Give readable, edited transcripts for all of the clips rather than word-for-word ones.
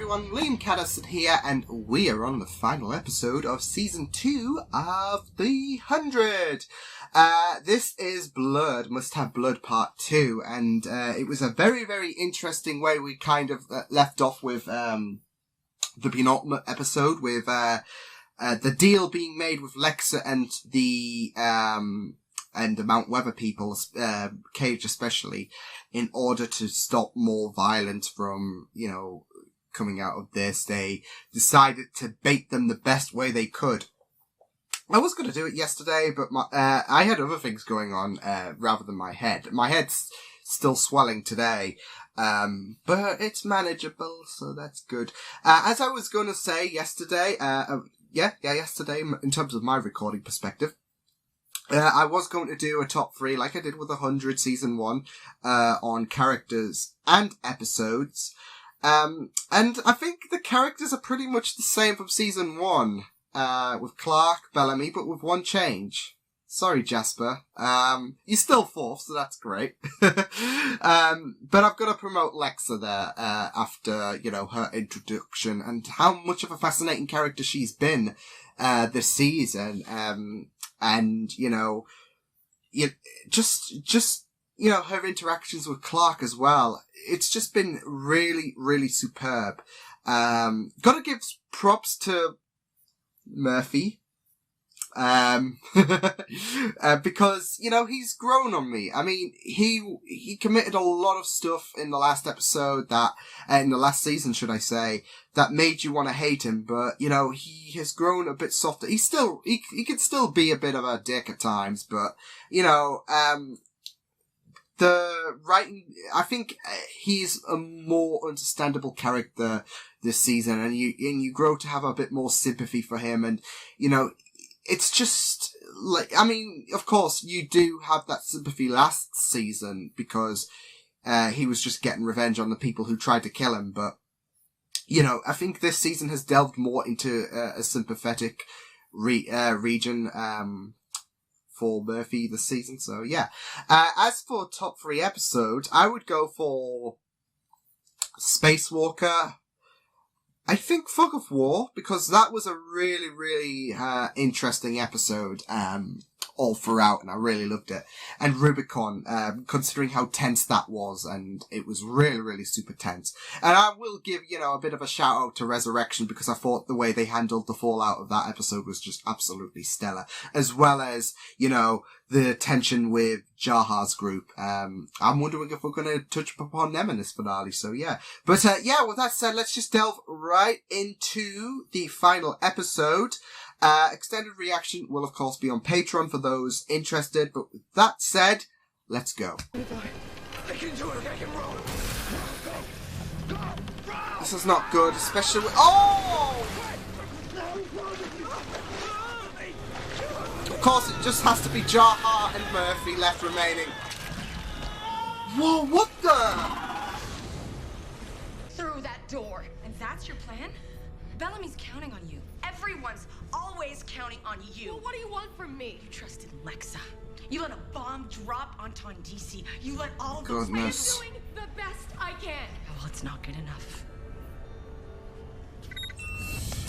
everyone, Liam Catterson here, and we are on the final episode of Season 2 of The 100. This is Blood, Must Have Blood Part 2, and it was a very, very interesting way we kind of left off with the penultimate episode, with the deal being made with Lexa and the Mount Weather people, Cage especially, in order to stop more violence from, coming out of this. They decided to bait them the best way they could. I was going to do it yesterday, but I had other things going on, rather than my head. My head's still swelling today, but it's manageable, so that's good. As I was going to say yesterday, yesterday, in terms of my recording perspective, I was going to do a top 3, like I did with 100 Season 1, on characters and episodes. And I think the characters are pretty much the same from Season 1, with Clark, Bellamy, but with one change. Sorry, Jasper. You're still 4th, so that's great. But I've got to promote Lexa there, after, her introduction, and how much of a fascinating character she's been, this season. And, her interactions with Clark as well. It's just been really, really superb. Gotta give props to Murphy. Because, he's grown on me. I mean, he committed a lot of stuff in the last episode in the last season, should I say, that made you want to hate him, but, he has grown a bit softer. He can still be a bit of a dick at times, but, the writing, I think he's a more understandable character this season, and you grow to have a bit more sympathy for him, and, it's just, of course, you do have that sympathy last season because he was just getting revenge on the people who tried to kill him. But, I think this season has delved more into a sympathetic region for Murphy this season. So, yeah. As for top 3 episodes, I would go for Spacewalker. I think Fog of War, because that was a really, really interesting episode all throughout, and I really loved it. And Rubicon, considering how tense that was, and it was really, really super tense. And I will give, a bit of a shout out to Resurrection, because I thought the way they handled the fallout of that episode was just absolutely stellar. As well as, the tension with Jaha's group. I'm wondering if we're going to touch upon them in this finale, so yeah. But, with that said, let's just delve right into the final episode. Extended reaction will, of course, be on Patreon for those interested, but with that said, let's go. I can do it, I can roll. This is not good, especially with... Oh! Of course, it just has to be Jaha and Murphy left remaining. Whoa, what the? Through that door. And that's your plan? Bellamy's counting on you. Everyone's always counting on you. Well, what do you want from me? You trusted Lexa. You let a bomb drop on DC. You let all of those... Goodness. I'm doing the best I can. Well, it's not good enough.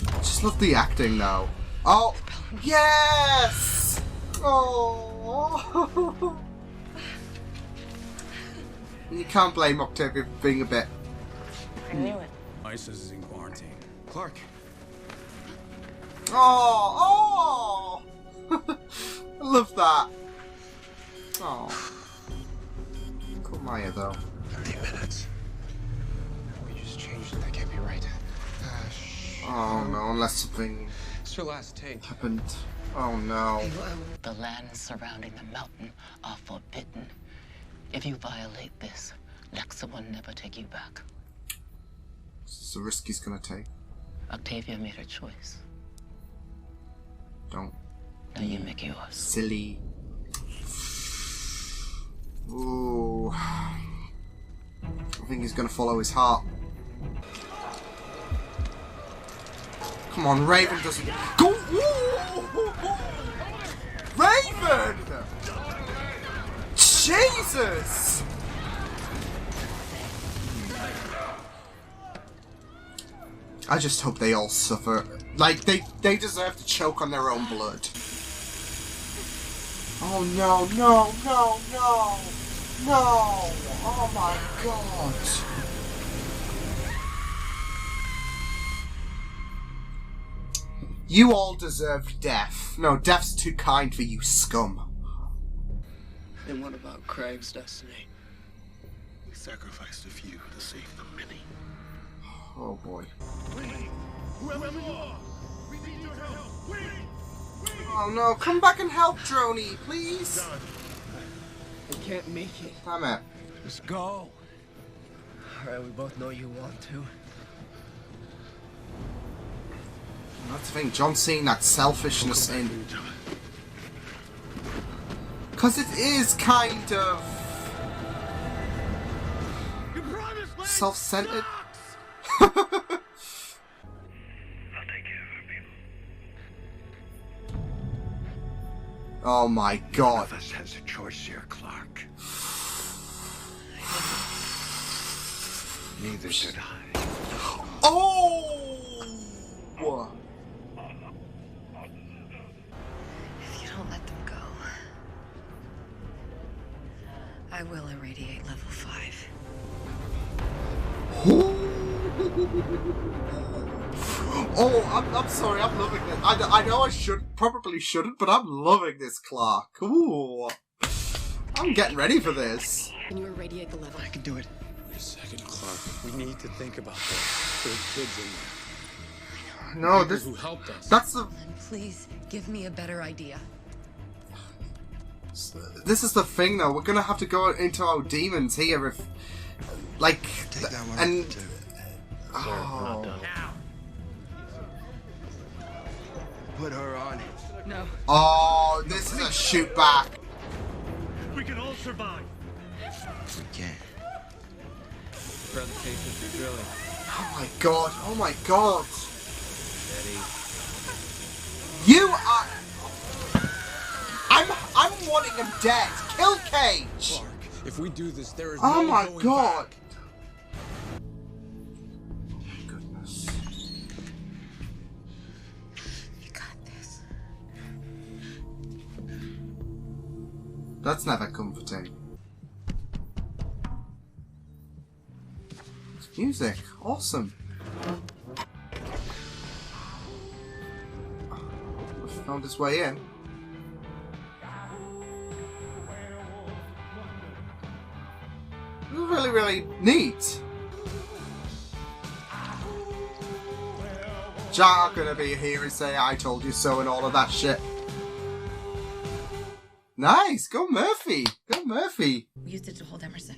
I just love the acting now. Oh, yes! Oh. You can't blame Octavia for being a bit... I knew it. Isis is in quarantine. Clark. Oh! I love that. Oh. Cool Maya, though. 30 minutes. We just changed it. That can't be right. Oh, no, unless something... It's your last take. Happened. Oh, no. The lands surrounding the mountain are forbidden. If you violate this, Lexa will never take you back. It's a risk he's gonna take. Octavia made her choice. Don't. Now you make yours. Silly. Ooh. I think he's gonna follow his heart. Come on, Raven doesn't... Go! Ooh! Raven! Jesus! I just hope they all suffer. Like, they deserve to choke on their own blood. Oh no, no, no, no! No! Oh my god! You all deserve death. No, death's too kind for you scum. And what about Craig's destiny? We sacrificed a few to save the many. Oh boy. Whoever you are, we need your help. Oh no, come back and help, Droney, please! I can't make it. Damn it. Just go. Alright, we both know you want to. That's the thing, John's seeing that selfishness in... Because it is kind of... self-centered. I'll take care of our people. Oh my god. None of us has a choice here, Clark. Neither should I. Oh! If you don't let them go, I will irradiate level 5. Oh, I'm sorry, I'm loving it. I know I probably shouldn't, but I'm loving this, Clark. Ooh. I'm getting ready for this. Can you irradiate the level? I can do it. Wait a second, Clark. We need to think about this. There are kids in there. No, People who helped us. that's the... Please, give me a better idea. This is the thing, though. We're gonna have to go into our demons here if... Like... Take that one and... too. Oh. Put her on. No. Oh, this is a shoot back. We can all survive. We can. Presentation for drilling. Oh my god, oh my god. Steady. You are... I'm wanting him dead. Kill Cage. Clark, if we do this, there is Oh no my going god. back. Goodness. You got this. That's never comforting. Music, awesome. Found his way in. Really, really neat. Jack gonna be here and say I told you so and all of that shit. Nice, go Murphy, go Murphy. We used it to hold Emerson.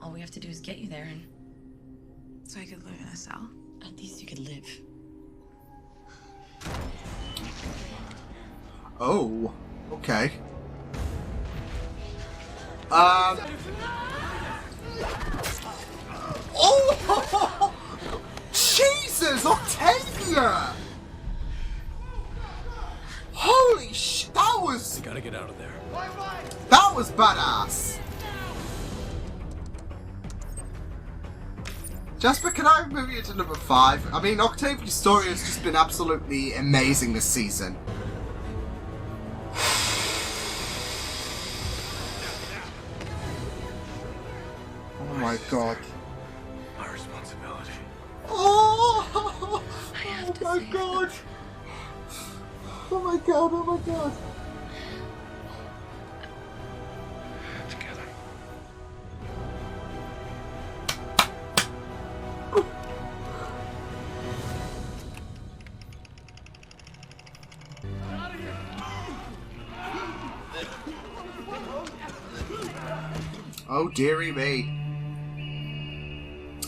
All we have to do is get you there and... So I could live in a cell? At least you could live. Oh, okay. Oh! Jesus, Octavia! Holy sh! That was... We gotta get out of there. That was badass! Jasper, can I move you to number 5? I mean, Octavia's story has just been absolutely amazing this season. Oh my god. Our responsibility. Oh! I have Oh to my save god! Oh my god, oh my god. Together. Oh dearie me.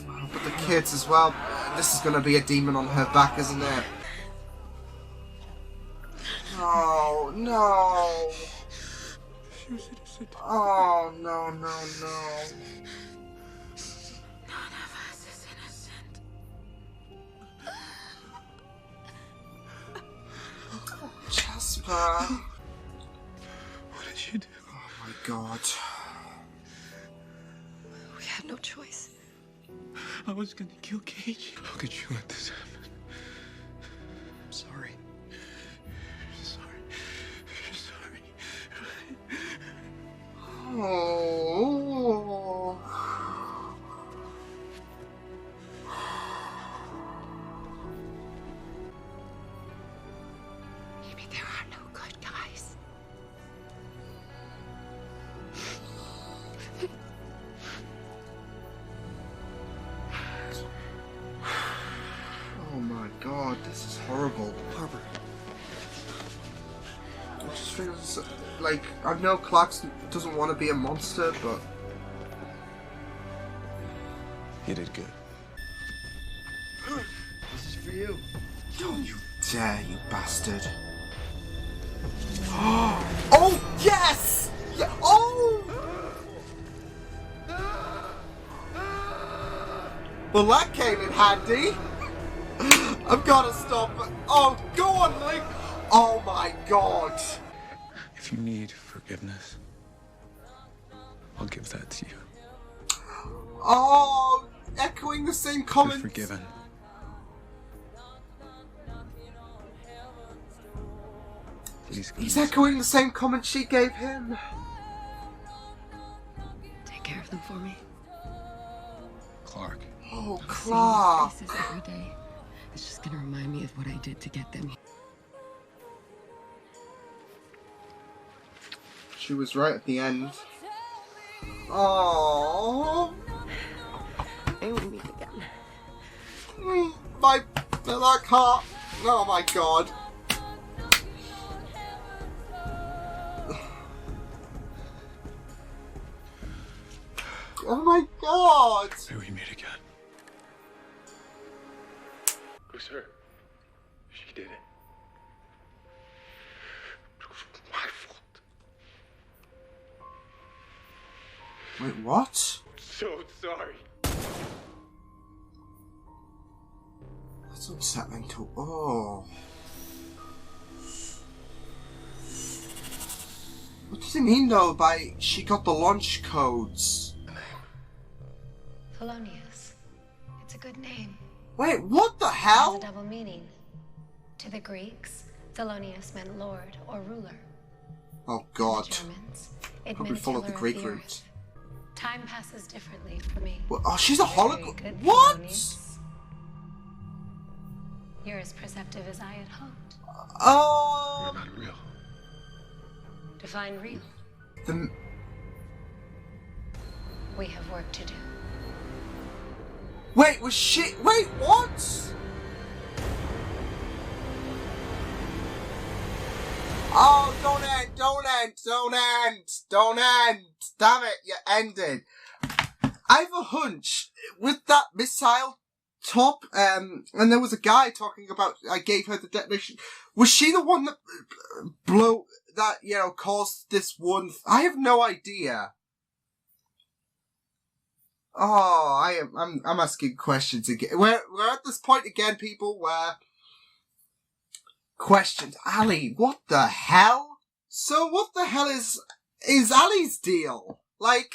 Oh, but the kids as well. This is gonna be a demon on her back, isn't it? Oh no. Oh no, no, no. None of us is innocent. Jasper. What did you do? Oh my god. We had no choice. I was gonna kill Cage. How could you let this happen? I'm sorry. Sorry. Sorry. Oh. Maybe there are no good guys. Oh my god, this is horrible. Harper. It just feels like, I know Clarkson doesn't want to be a monster, but... You did good. This is for you. Don't you dare, you bastard. Oh, yes! Yeah. Oh! Well, that came in handy. I've got to stop. Oh, go on, Link. Oh my god. If you need forgiveness, I'll give that to you. Oh, echoing the same You're comments. forgiven. Please go. He's echoing the same comment she gave him. Take care of them for me. Clark. Oh, Seeing Clark. their faces every day. It's just gonna remind me of what I did to get them. She was right at the end. Oh, I will meet again. my that heart. Oh my god. Oh my god. May we meet again. It was her. She did it. It was my fault. Wait, what? So sorry. That's unsettling to. Oh. What does he mean though by she got the launch codes? Thelonious. It's a good name. Wait, what the It has hell? a double meaning. To the Greeks, Thelonious meant lord or ruler. Oh To god. the Germans, it Probably meant followed the tiller of Greek the route. earth. Time passes differently for me. What? Oh, she's a Very hologram. good, What? Thelonious. You're as perceptive as I had hoped. You're not real. Define real. The, We have work to do. wait, was she? Wait, what? Oh, don't end, don't end, don't end, don't end. Damn it, you ended. I have a hunch with that missile top, and there was a guy talking about, I gave her the detonation. Was she the one that blew, that, you know, caused this one? I have no idea. Oh, I'm asking questions again. We're at this point again, people, where questions. Ali, what the hell? So what the hell is Ali's deal? Like,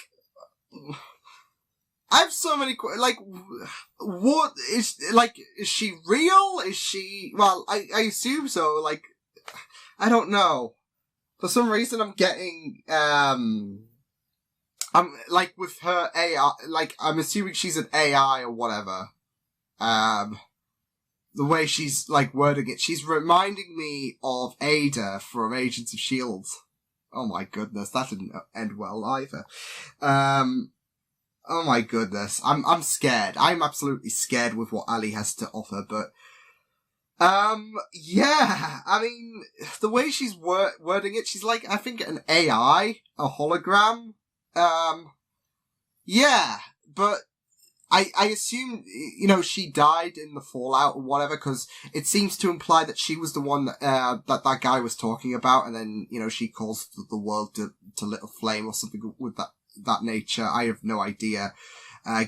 I have so many like, what is, like, is she real? Is she, well, I assume so, like, I don't know. For some reason I'm getting, I'm, like, with her AI, like, I'm assuming she's an AI or whatever. The way she's, like, wording it, she's reminding me of Ada from Agents of S.H.I.E.L.D. Oh my goodness, that didn't end well either. Oh my goodness, I'm scared. I'm absolutely scared with what Ali has to offer, but, yeah, I mean, the way she's wording it, she's like, I think an AI, a hologram. Yeah, but I assume, you know, she died in the fallout or whatever, because it seems to imply that she was the one that, that guy was talking about, and then, you know, she calls the world to little flame or something with that nature. I have no idea,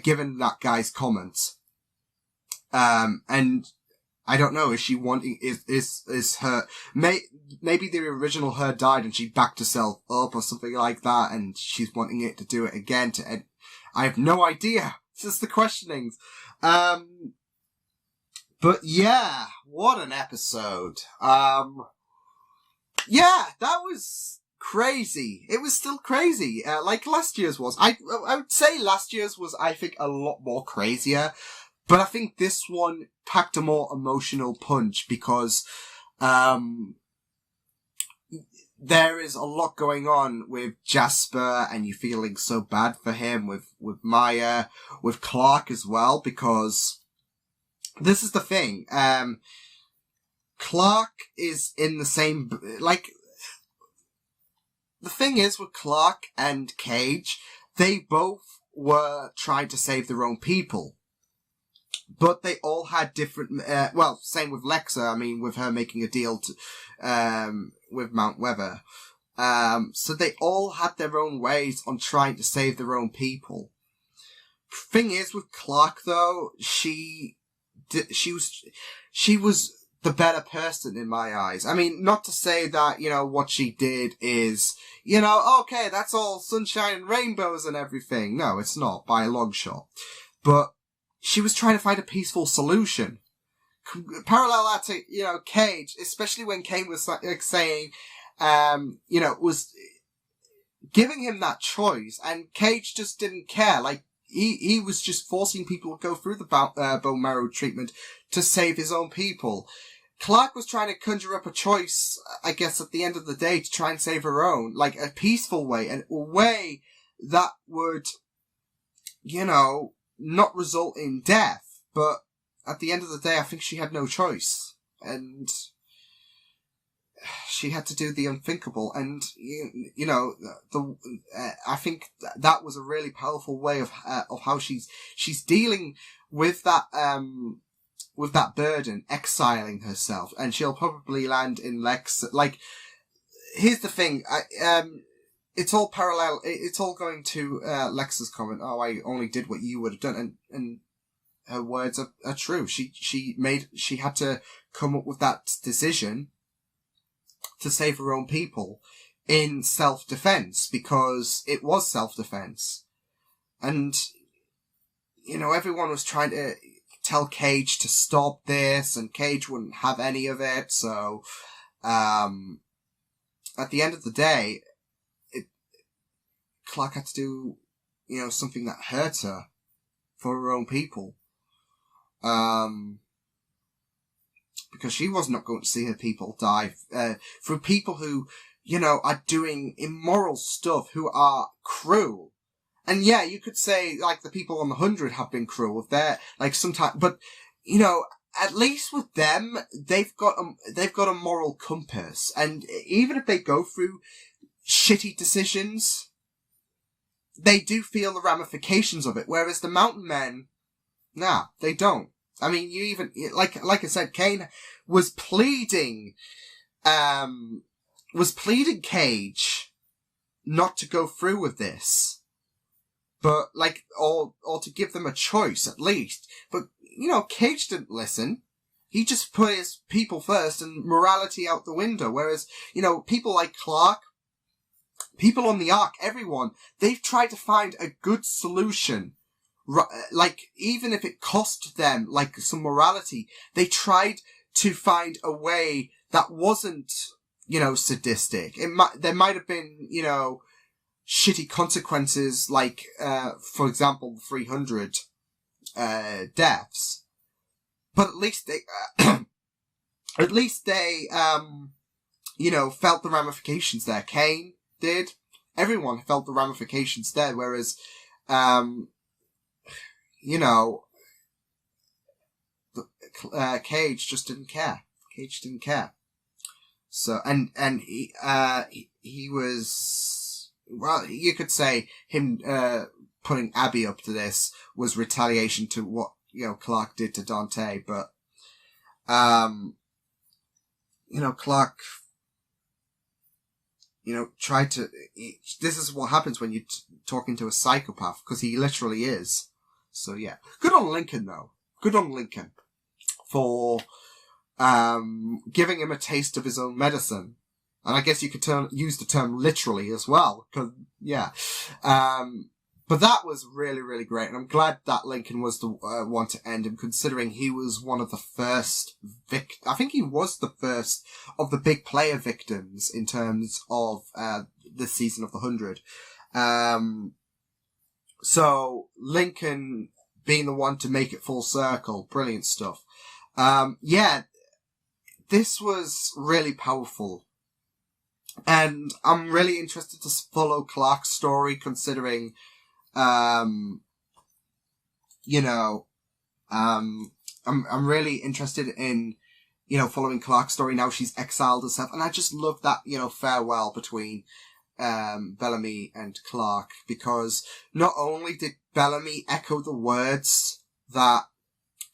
given that guy's comments. And I don't know, is she wanting, is her, maybe the original her died and she backed herself up or something like that, and she's wanting it to do it again I have no idea Just the questionings. But yeah, what an episode. Yeah, that was crazy. It was still crazy, like last year's was. I would say last year's was, I think, a lot more crazier, but I think this one packed a more emotional punch because, there is a lot going on with Jasper, and you're feeling so bad for him, with Maya, with Clark as well, because this is the thing, Clark is in the same, like, the thing is with Clark and Cage, they both were trying to save their own people. But they all had different, well, same with Lexa, I mean, with her making a deal to, with Mount Weather. So they all had their own ways on trying to save their own people. Thing is, with Clark though, she was the better person in my eyes. I mean, not to say that, you know, what she did is, you know, okay, that's all sunshine and rainbows and everything. No, it's not, by a long shot. But she was trying to find a peaceful solution. Parallel that to, you know, Cage, especially when Kane was like, saying, you know, was giving him that choice, and Cage just didn't care. Like, he was just forcing people to go through the bone marrow treatment to save his own people. Clark was trying to conjure up a choice, I guess, at the end of the day, to try and save her own, like a peaceful way, and a way that would, you know, not result in death. But at the end of the day, I think she had no choice, and she had to do the unthinkable. And you know, I think that was a really powerful way of how she's dealing with that burden, exiling herself, and she'll probably land in Lex. Like, here's the thing, it's all parallel. It's all going to Lex's comment. Oh, I only did what you would have done, and her words are true. She had to come up with that decision to save her own people in self-defense, because it was self-defense. And, you know, everyone was trying to tell Cage to stop this, and Cage wouldn't have any of it. So, at the end of the day, Clark had to do, you know, something that hurt her for her own people. Because she was not going to see her people die, through people who, you know, are doing immoral stuff, who are cruel. And yeah, you could say, like, the people on the 100 have been cruel. They're, like, sometimes, but, you know, at least with them, they've got a moral compass. And even if they go through shitty decisions, they do feel the ramifications of it. Whereas the Mountain Men, nah, they don't. I mean, you even, like I said, Kane was pleading Cage not to go through with this. But, like, or to give them a choice, at least. But, you know, Cage didn't listen. He just put his people first and morality out the window. Whereas, you know, people like Clark, people on the Ark, everyone, they've tried to find a good solution. Like, even if it cost them, like, some morality, they tried to find a way that wasn't, you know, sadistic. There might have been, you know, shitty consequences, like, for example, 300, deaths. But at least they, you know, felt the ramifications there. Kane did. Everyone felt the ramifications there, whereas, you know, Cage just didn't care. Cage didn't care. So, and he was, well, you could say him, putting Abby up to this was retaliation to what, you know, Clark did to Dante, but, you know, Clark, you know, tried to, this is what happens when you're talking to a psychopath, because he literally is. So yeah. Good on Lincoln though. Good on Lincoln for, giving him a taste of his own medicine. And I guess you could use the term literally as well, because, yeah. But that was really, really great. And I'm glad that Lincoln was the one to end him, considering he was one of the first I think he was the first of the big player victims in terms of this season of the 100. So Lincoln being the one to make it full circle, brilliant stuff. Yeah, this was really powerful. And I'm really interested to follow Clark's story, considering, I'm really interested in, following Clark's story now she's exiled herself. And I just love that, farewell between, Bellamy and Clark, because not only did Bellamy echo the words that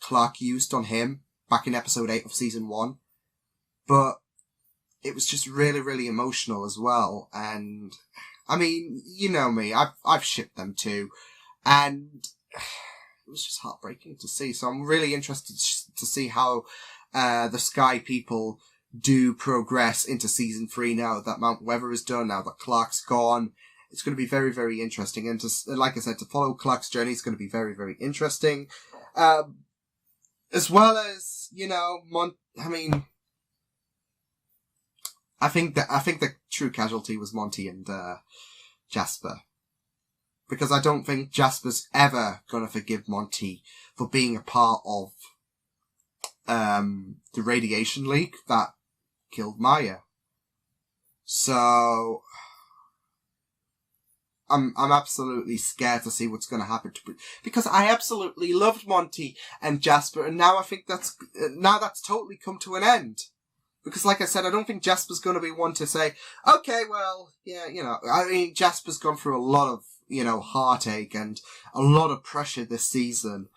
Clark used on him back in episode 8 of season 1, but it was just really, really emotional as well. And I mean, you know me, I've shipped them too, and it was just heartbreaking to see. So I'm really interested to see how the Sky people do progress into season 3 now that Mount Weather is done, now that Clark's gone. It's going to be very, very interesting. And like I said, to follow Clark's journey is going to be very, very interesting. As well as, I think the true casualty was Monty and Jasper, because I don't think Jasper's ever gonna forgive Monty for being a part of the radiation leak that killed Maya. So I'm absolutely scared to see what's gonna happen because I absolutely loved Monty and Jasper, and now I think that's totally come to an end. Because, like I said, I don't think Jasper's going to be one to say, okay, well, yeah, I mean, Jasper's gone through a lot of, heartache and a lot of pressure this season.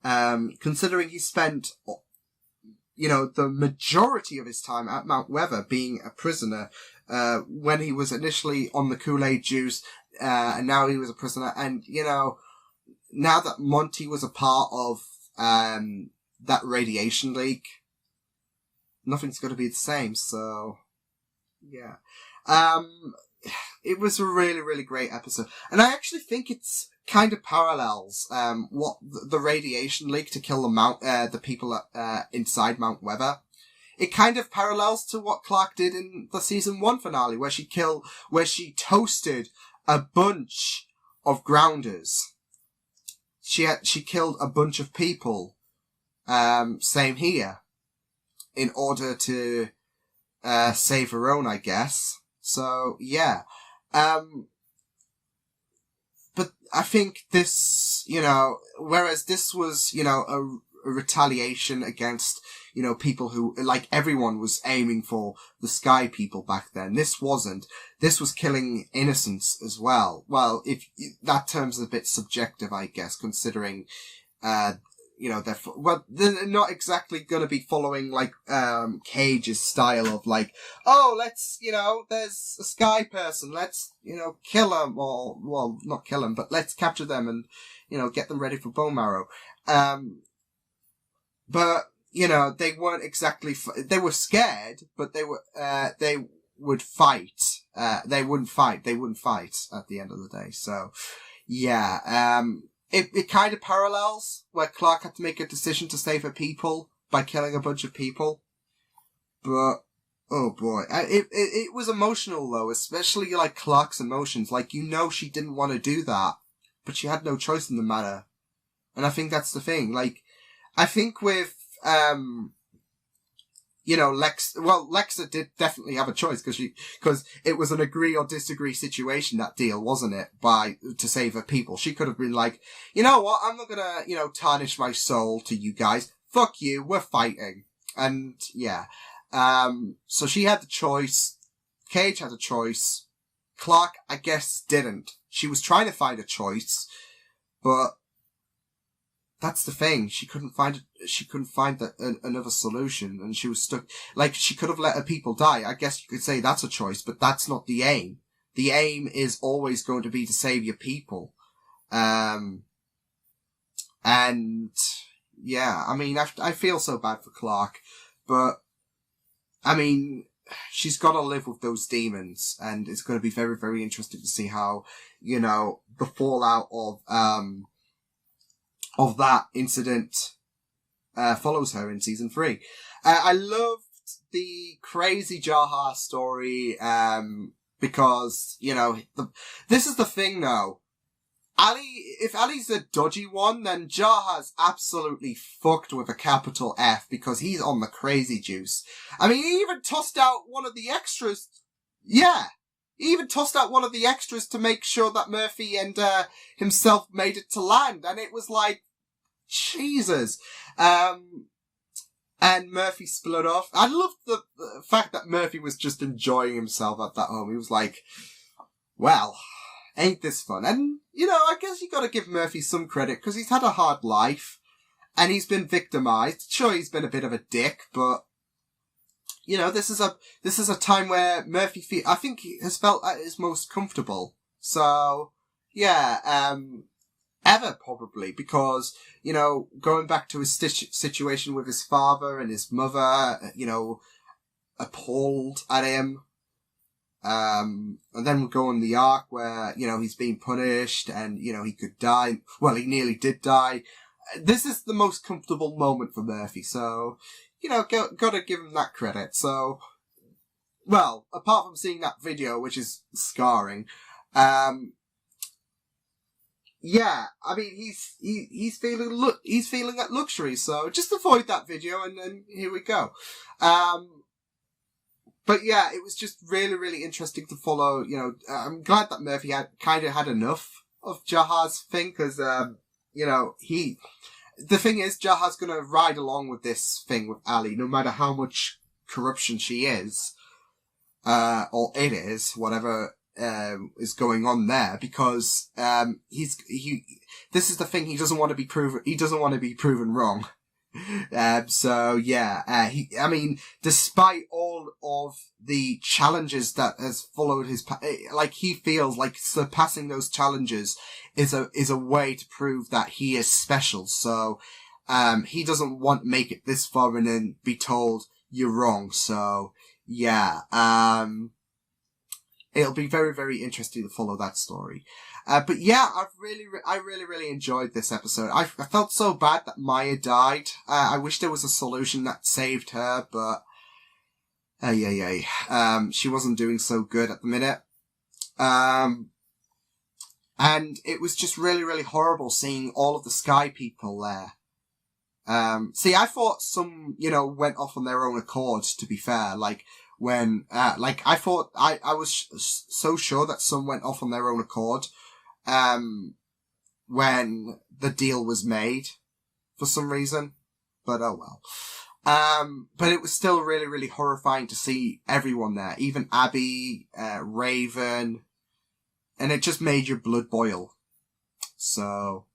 Considering he spent, the majority of his time at Mount Weather being a prisoner, when he was initially on the Kool-Aid juice, and now he was a prisoner. And, now that Monty was a part of, that radiation leak, nothing's going to be the same, so, yeah. It was a really, really great episode. And I actually think it's kind of parallels, what the radiation leak to kill the people, inside Mount Weather. It kind of parallels to what Clark did in the season 1 finale, where she toasted a bunch of grounders. She killed a bunch of people. Same here. In order to save her own, I guess. So, yeah. But I think this, whereas this was, a retaliation against, people who, like, everyone was aiming for the Sky people back then. This wasn't. This was killing innocents as well. Well, if that term's a bit subjective, I guess, considering, they're not exactly going to be following, like, Cage's style of, like, oh, let's, there's a Sky person, let's, kill them, or, well, not kill them, but let's capture them and, get them ready for bone marrow. But, they weren't exactly, they were scared, but they would fight. They wouldn't fight at the end of the day. So, yeah, It kind of parallels where Clark had to make a decision to save her people by killing a bunch of people. But, oh boy. It was emotional though, especially like Clark's emotions. Like, she didn't want to do that, but she had no choice in the matter. And I think that's the thing. Like, I think with, Lexa did definitely have a choice because it was an agree or disagree situation, that deal, wasn't it? To save her people. She could have been like, you know what? I'm not gonna, tarnish my soul to you guys. Fuck you. We're fighting. And yeah. So she had the choice. Cage had a choice. Clark, I guess, didn't. She was trying to find a choice, but that's the thing. She couldn't find another solution, and she was stuck. Like, she could have let her people die. I guess you could say that's a choice, but that's not the aim. The aim is always going to be to save your people. And yeah, I mean, I feel so bad for Clark, but I mean, she's got to live with those demons, and it's going to be very, very interesting to see how, you know, the fallout of that incident follows her in season 3. I loved the crazy Jaha story, because, you know, this is the thing though. If Ali's the dodgy one, then Jaha's absolutely fucked with a capital F, because he's on the crazy juice. I mean, he even tossed out one of the extras. Yeah. He even tossed out one of the extras to make sure that Murphy and himself made it to land. And it was like, Jesus. And Murphy split off. I loved the fact that Murphy was just enjoying himself at that home. He was like, well, ain't this fun? And, you know, I guess you gotta give Murphy some credit, because he's had a hard life, and he's been victimized. Sure, he's been a bit of a dick, but, you know, this is a time where Murphy I think he has felt at his most comfortable. So, yeah, ever probably, because, you know, going back to his situation with his father and his mother, you know, appalled at him. And then we'll go on the arc where, you know, he's being punished and, you know, he could die. Well, he nearly did die. This is the most comfortable moment for Murphy. So, you know, gotta give him that credit. So, well, apart from seeing that video, which is scarring, yeah, I mean, he's feeling that luxury. So just avoid that video and then here we go. But yeah, it was just really, really interesting to follow. You know, I'm glad that Murphy had enough of Jaha's thing, because, you know, the thing is, Jaha's gonna ride along with this thing with Ali, no matter how much corruption she is, or it is, whatever, is going on there, because, this is the thing, he doesn't want to be proven wrong. So yeah, I mean, despite all of the challenges that has followed his, like, he feels like surpassing those challenges is a way to prove that he is special. So, he doesn't want to make it this far and then be told you're wrong. So, yeah, it'll be very, very interesting to follow that story. But yeah, I really enjoyed this episode. I felt so bad that Maya died. I wish there was a solution that saved her, but, she wasn't doing so good at the minute. And it was just really, really horrible seeing all of the Sky people there. See, I thought some, you know, went off on their own accord, to be fair. Like, when, I thought, I was so sure that some went off on their own accord, when the deal was made, for some reason. But oh well. But it was still really, really horrifying to see everyone there. Even Abby, Raven, and it just made your blood boil. So,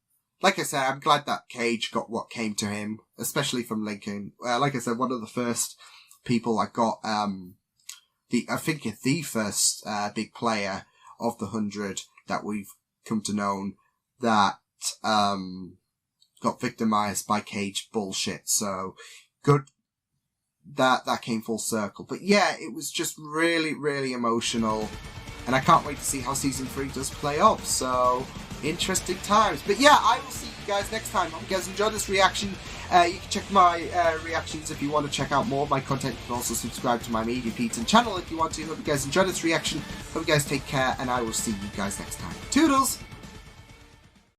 like I said, I'm glad that Cage got what came to him, especially from Lincoln. Like I said, one of the first people I got, I think the first, big player of the 100 that we've come to know that, got victimized by Cage bullshit. So, good that came full circle. But yeah, it was just really, really emotional. And I can't wait to see how season 3 does play off. So, interesting times. But yeah, I will see you guys next time. Hope you guys enjoyed this reaction. You can check my reactions if you want to check out more of my content. You can also subscribe to my Media Feeds and channel if you want to. Hope you guys enjoyed this reaction. Hope you guys take care, and I will see you guys next time. Toodles!